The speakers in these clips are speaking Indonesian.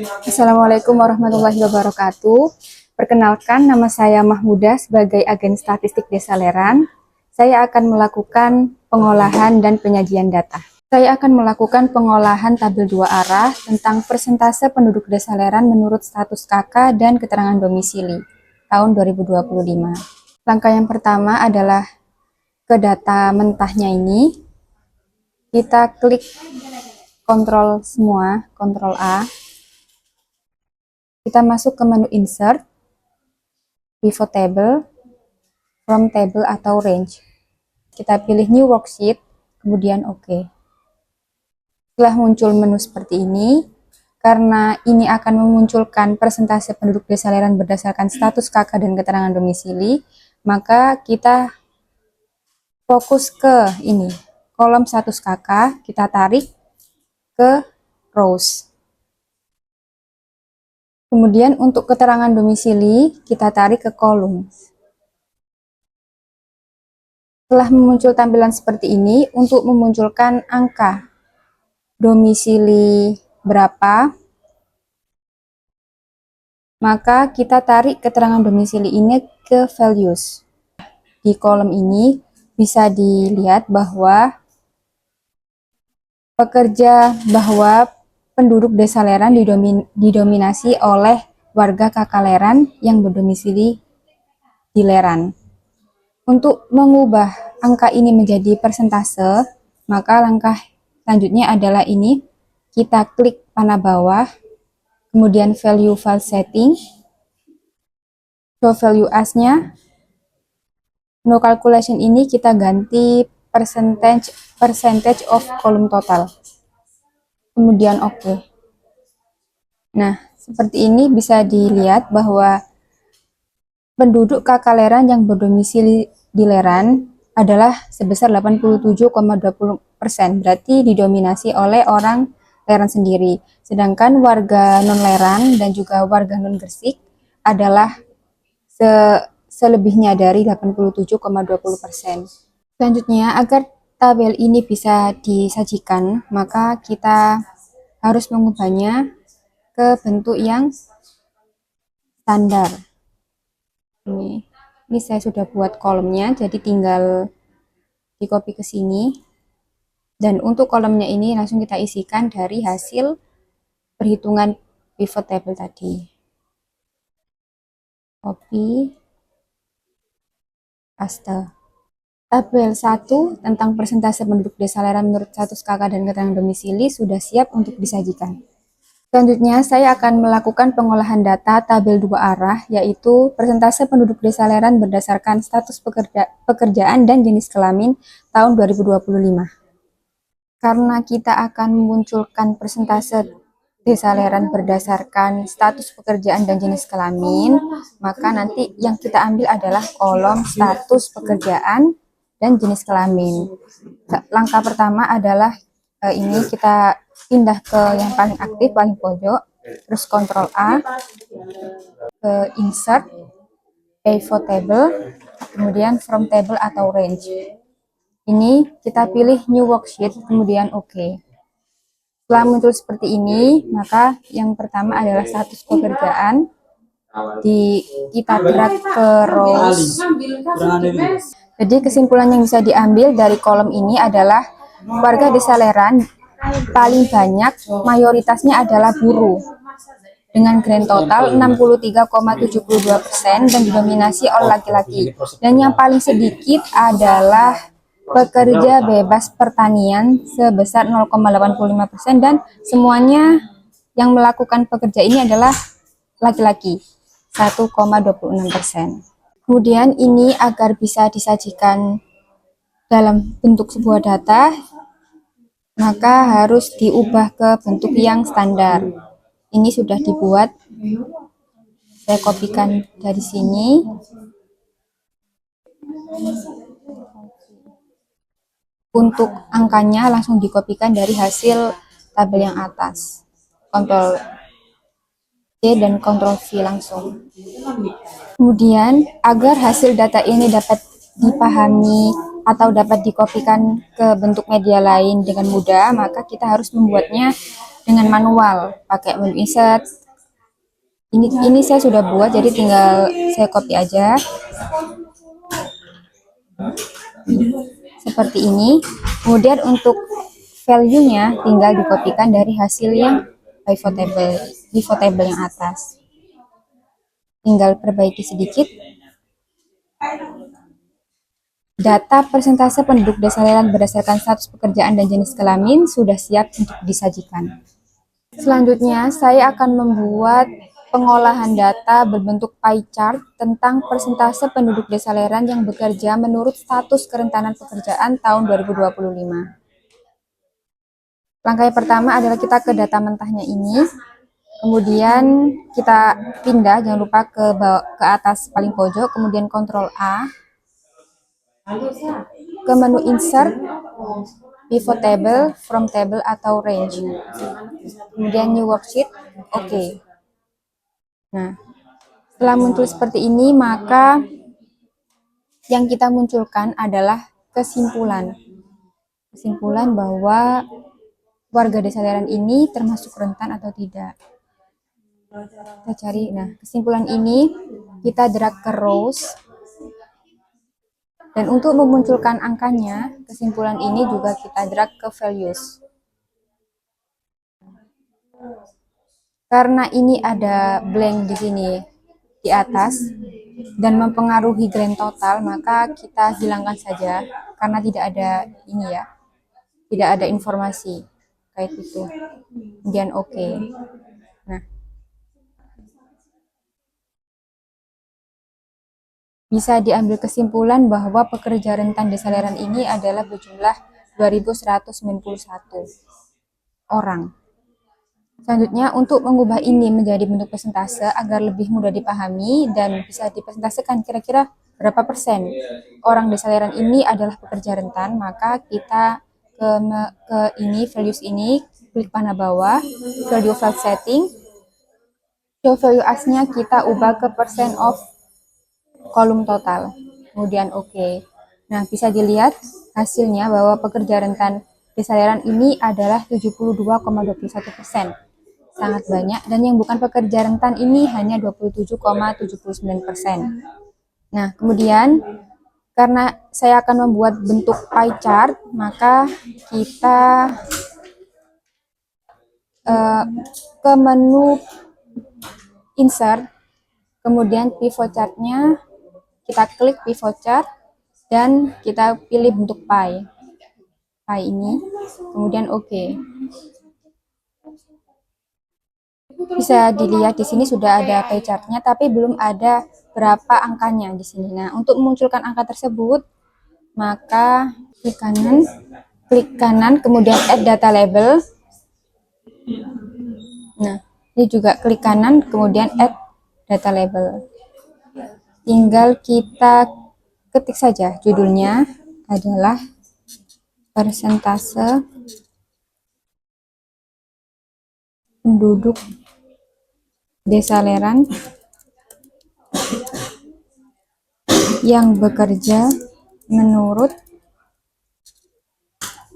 Assalamualaikum warahmatullahi wabarakatuh. Perkenalkan, nama saya Mahmudah sebagai agen statistik Desa Leran. Saya akan melakukan pengolahan dan penyajian data. Saya akan melakukan pengolahan tabel 2 arah tentang persentase penduduk Desa Leran menurut status KK dan keterangan domisili tahun 2025. Langkah yang pertama adalah ke data mentahnya ini. Kita klik kontrol semua, kontrol A. Kita masuk ke menu Insert, Pivot Table, From Table atau Range. Kita pilih New Worksheet, kemudian OK. Setelah muncul menu seperti ini, karena ini akan memunculkan persentase penduduk Desa Leran berdasarkan status KK dan keterangan domisili, maka kita fokus ke ini, kolom status KK, kita tarik ke rows. Kemudian untuk keterangan domisili, kita tarik ke kolom. Setelah muncul tampilan seperti ini, untuk memunculkan angka domisili berapa, maka kita tarik keterangan domisili ini ke values. Di kolom ini bisa dilihat bahwa penduduk Desa Leran didominasi oleh warga KK Leran yang berdomisili di Leran. Untuk mengubah angka ini menjadi persentase, maka langkah selanjutnya adalah ini. Kita klik panah bawah, kemudian value file setting, show value as-nya. No calculation ini kita ganti percentage of column total. Kemudian OK. Nah, seperti ini bisa dilihat bahwa penduduk KK Leran yang berdomisili di Leran adalah sebesar 87,20%, berarti didominasi oleh orang Leran sendiri. Sedangkan warga non-Leran dan juga warga non-Gresik adalah selebihnya dari 87,20%. Selanjutnya, agar tabel ini bisa disajikan, maka kita harus mengubahnya ke bentuk yang standar. Ini saya sudah buat kolomnya, jadi tinggal di copy ke sini. Dan untuk kolomnya ini langsung kita isikan dari hasil perhitungan pivot table tadi. Copy, paste. Tabel 1 tentang persentase penduduk Desa Leran menurut status KK dan keterangan domisili sudah siap untuk disajikan. Selanjutnya, saya akan melakukan pengolahan data tabel 2 arah, yaitu persentase penduduk Desa Leran berdasarkan status pekerjaan dan jenis kelamin tahun 2025. Karena kita akan memunculkan persentase Desa Leran berdasarkan status pekerjaan dan jenis kelamin, maka nanti yang kita ambil adalah kolom status pekerjaan dan jenis kelamin. Langkah pertama adalah ini kita pindah ke yang paling aktif, paling pojok, terus Ctrl A, ke Insert, Pivot Table, kemudian From Table atau Range. Ini kita pilih New Worksheet, kemudian OK. Setelah muncul seperti ini, maka yang pertama adalah status pekerjaan. Kita drag ke rows. Jadi kesimpulan yang bisa diambil dari kolom ini adalah warga Desa Leran paling banyak mayoritasnya adalah buruh dengan grand total 63,72% dan didominasi oleh laki-laki. Dan yang paling sedikit adalah pekerja bebas pertanian sebesar 0,85% dan semuanya yang melakukan pekerja ini adalah laki-laki 1,26%. Kemudian ini agar bisa disajikan dalam bentuk sebuah data, maka harus diubah ke bentuk yang standar. Ini sudah dibuat, saya kopikan dari sini. Untuk angkanya langsung dikopikan dari hasil tabel yang atas. Ctrl C dan Ctrl V langsung. Kemudian, agar hasil data ini dapat dipahami atau dapat dikopikan ke bentuk media lain dengan mudah, maka kita harus membuatnya dengan manual pakai menu insert. Ini saya sudah buat, jadi tinggal saya copy aja seperti ini. Kemudian untuk value-nya tinggal dikopikan dari hasil yang pivot table yang atas. Tinggal perbaiki sedikit. Data persentase penduduk desa Leran berdasarkan status pekerjaan dan jenis kelamin sudah siap untuk disajikan. Selanjutnya, saya akan membuat pengolahan data berbentuk pie chart tentang persentase penduduk desa Leran yang bekerja menurut status kerentanan pekerjaan tahun 2025. Langkah yang pertama adalah kita ke data mentahnya ini, kemudian kita pindah, jangan lupa ke atas paling pojok, kemudian Ctrl A, ke menu insert, pivot table, from table atau range, kemudian new worksheet, oke. Nah, setelah muncul seperti ini, maka yang kita munculkan adalah kesimpulan bahwa warga desa Leran ini termasuk rentan atau tidak. Kita cari, nah kesimpulan ini kita drag ke rows, dan untuk memunculkan angkanya, kesimpulan ini juga kita drag ke values. Karena ini ada blank di sini di atas dan mempengaruhi grand total, maka kita hilangkan saja karena tidak ada ini ya, tidak ada informasi kayak itu. Kemudian oke. Nah, bisa diambil kesimpulan bahwa pekerja rentan desa Leran ini adalah berjumlah 2.191 orang. Selanjutnya, untuk mengubah ini menjadi bentuk persentase agar lebih mudah dipahami dan bisa dipresentasikan kira-kira berapa persen orang desa Leran ini adalah pekerja rentan, maka kita ke ini, values ini, klik panah bawah, value file setting, show value as-nya kita ubah ke percent of kolom total, kemudian oke. Nah, bisa dilihat hasilnya bahwa pekerja rentan desa Leran ini adalah 72,21%. Sangat banyak, dan yang bukan pekerja rentan ini hanya 27,79%. Nah, kemudian karena saya akan membuat bentuk pie chart, maka kita ke menu insert, kemudian pivot chart-nya kita klik pivot chart dan kita pilih bentuk pie ini, kemudian oke. Bisa dilihat di sini sudah ada pie chart-nya, tapi belum ada berapa angkanya di sini. Nah, untuk memunculkan angka tersebut, maka klik kanan, kemudian add data label. Nah, ini juga klik kanan, kemudian add data label. Tinggal kita ketik saja, judulnya adalah persentase penduduk desa Leran yang bekerja menurut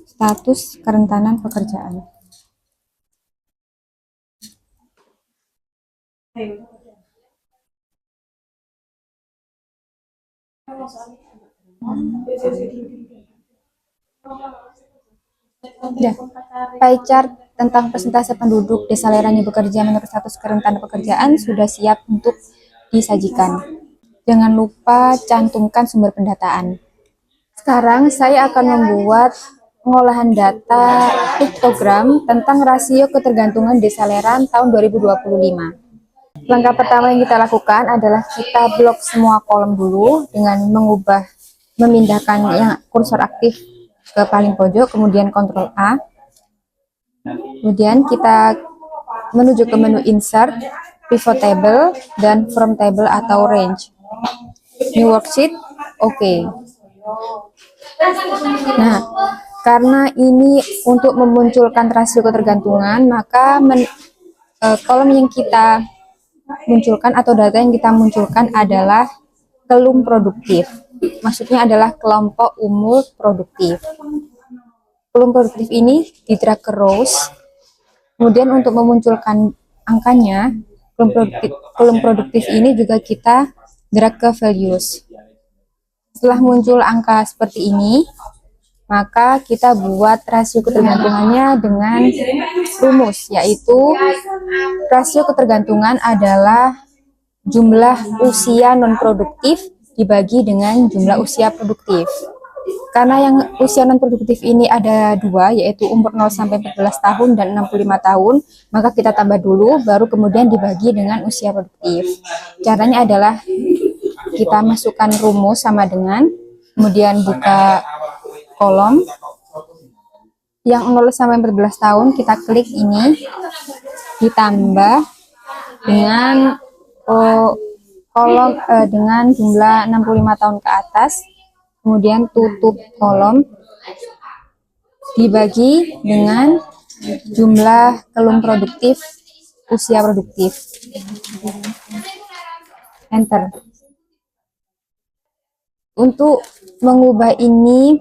status kerentanan pekerjaan. Ya, pie chart tentang persentase penduduk desa Leran yang bekerja menurut status kerentanan pekerjaan sudah siap untuk disajikan. Jangan lupa cantumkan sumber pendataan. Sekarang saya akan membuat pengolahan data piktogram tentang rasio ketergantungan desa Leran tahun 2025. Langkah pertama yang kita lakukan adalah kita blok semua kolom dulu dengan memindahkan yang kursor aktif ke paling pojok, kemudian Ctrl A. Kemudian kita menuju ke menu insert, pivot table, dan from table atau range. New worksheet, oke. Nah, karena ini untuk memunculkan rasio ketergantungan, maka kolom yang kita munculkan atau data yang kita munculkan adalah kelum produktif. Maksudnya adalah kelompok umur produktif. Kelum produktif ini di drag ke rows. Kemudian untuk memunculkan angkanya, kolom produktif ini juga kita drag ke values. Setelah muncul angka seperti ini, maka kita buat rasio ketergantungannya dengan rumus, yaitu rasio ketergantungan adalah jumlah usia non-produktif dibagi dengan jumlah usia produktif. Karena yang usia non-produktif ini ada dua, yaitu umur 0 sampai 14 tahun dan 65 tahun, maka kita tambah dulu, baru kemudian dibagi dengan usia produktif. Caranya adalah kita masukkan rumus sama dengan, kemudian buka kolom, yang 0 sampai 14 tahun kita klik ini, ditambah dengan kolom dengan jumlah 65 tahun ke atas, kemudian tutup kolom, dibagi dengan jumlah kolom produktif usia produktif. Enter. Untuk mengubah ini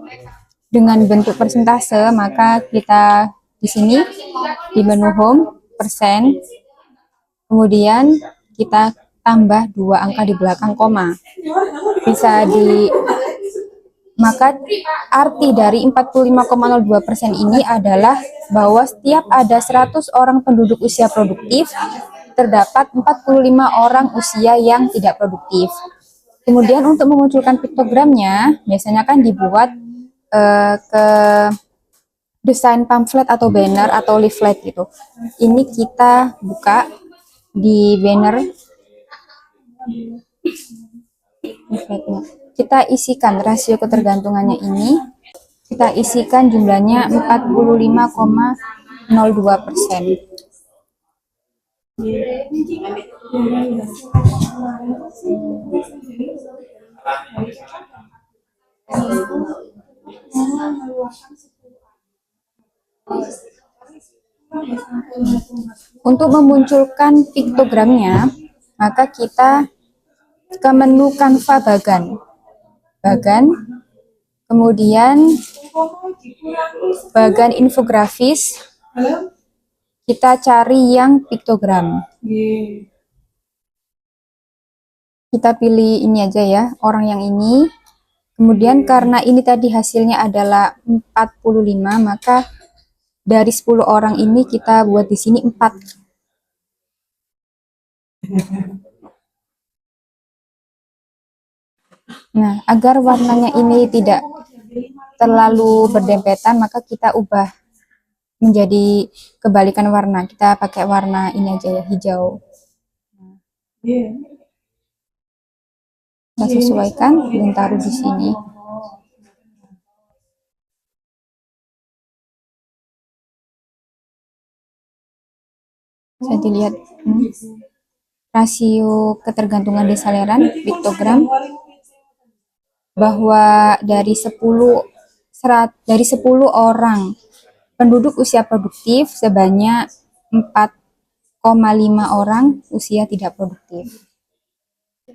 dengan bentuk persentase, maka kita di sini di menu home persen, kemudian kita tambah 2 angka di belakang koma. Maka arti dari 45,02% ini adalah bahwa setiap ada 100 orang penduduk usia produktif, terdapat 45 orang usia yang tidak produktif. Kemudian untuk memunculkan piktogramnya, biasanya kan dibuat ke desain pamflet atau banner atau leaflet gitu. Ini kita buka di banner, kita isikan rasio ketergantungannya ini, kita isikan jumlahnya 45,02%. Untuk memunculkan piktogramnya, maka kita ke menu Canva bagan, kemudian bagan infografis, kita cari yang piktogram. Kita pilih ini aja ya, orang yang ini. Kemudian karena ini tadi hasilnya adalah 45, maka dari 10 orang ini kita buat di sini 4. Nah, agar warnanya ini tidak terlalu berdempetan, maka kita ubah menjadi kebalikan warna. Kita pakai warna ini aja ya, hijau. Kita sesuaikan dan taruh di sini. Bisa dilihat rasio ketergantungan desaleran piktogram, bahwa dari 10 orang penduduk usia produktif, sebanyak 4,5 orang usia tidak produktif.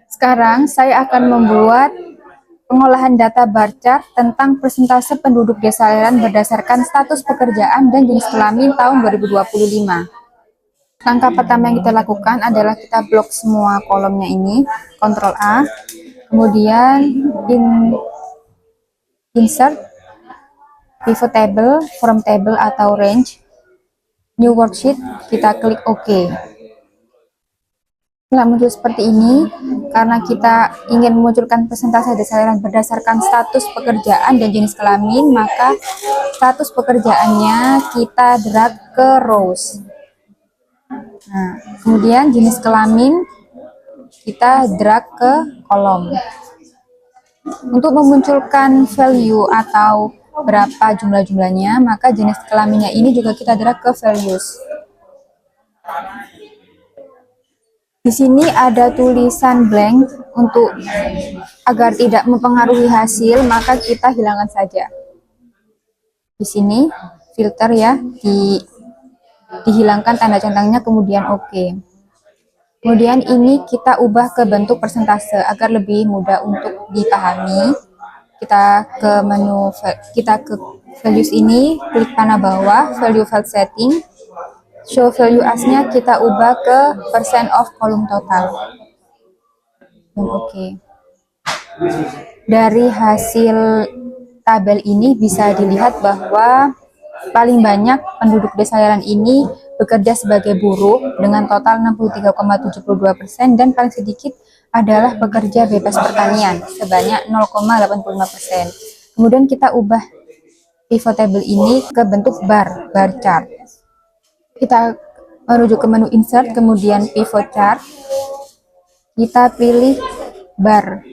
Sekarang saya akan membuat pengolahan data bar chart tentang persentase penduduk desaleran berdasarkan status pekerjaan dan jenis kelamin tahun 2025. Langkah pertama yang kita lakukan adalah kita blok semua kolomnya ini, Ctrl A, kemudian insert, pivot table, from table atau range, new worksheet, kita klik OK. Setelah muncul seperti ini, karena kita ingin memunculkan persentase desaleran berdasarkan status pekerjaan dan jenis kelamin, maka status pekerjaannya kita drag ke rows. Nah, kemudian jenis kelamin kita drag ke kolom. Untuk memunculkan value atau berapa jumlahnya, maka jenis kelaminnya ini juga kita drag ke values. Di sini ada tulisan blank, untuk agar tidak mempengaruhi hasil, maka kita hilangkan saja. Di sini filter ya, dihilangkan tanda centangnya, kemudian OK. Kemudian ini kita ubah ke bentuk persentase agar lebih mudah untuk dipahami. Kita ke menu, kita ke values ini, klik panah bawah, value file setting. Show value as-nya kita ubah ke percent of kolom total. Dan oke. Dari hasil tabel ini bisa dilihat bahwa paling banyak penduduk Desa Leran ini bekerja sebagai buruh dengan total 63,72% dan paling sedikit adalah pekerja bebas pertanian sebanyak 0,85%. Kemudian kita ubah pivot table ini ke bentuk bar chart. Kita menuju ke menu insert, kemudian pivot chart. Kita pilih bar.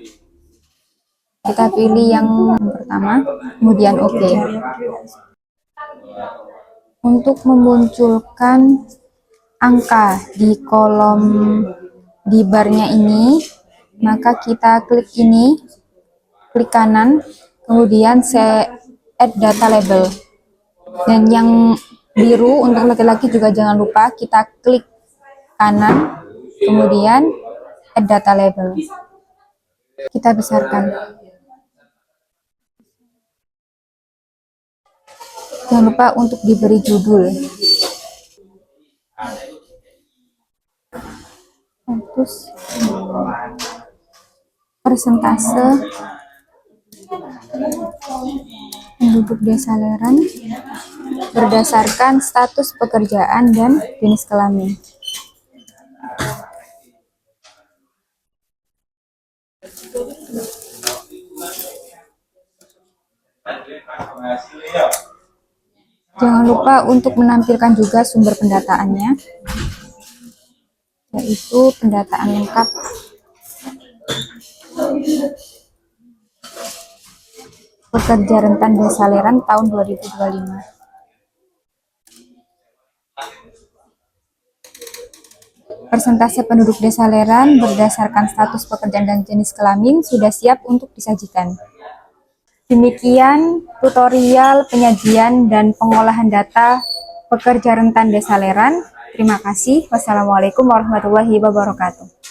Kita pilih yang pertama, kemudian oke. Untuk memunculkan angka di kolom di barnya ini, maka kita klik ini, klik kanan, kemudian add data label. Dan yang biru untuk laki-laki juga jangan lupa kita klik kanan, kemudian add data label. Kita besarkan. Jangan lupa untuk diberi judul. Terus persentase penduduk Desa Leran berdasarkan status pekerjaan dan jenis kelamin. Jangan lupa untuk menampilkan juga sumber pendataannya, yaitu pendataan lengkap. Pekerja rentan Desa Leran tahun 2025. Persentase penduduk Desa Leran berdasarkan status pekerjaan dan jenis kelamin sudah siap untuk disajikan. Demikian tutorial penyajian dan pengolahan data pekerja rentan Desa Leran. Terima kasih. Wassalamualaikum warahmatullahi wabarakatuh.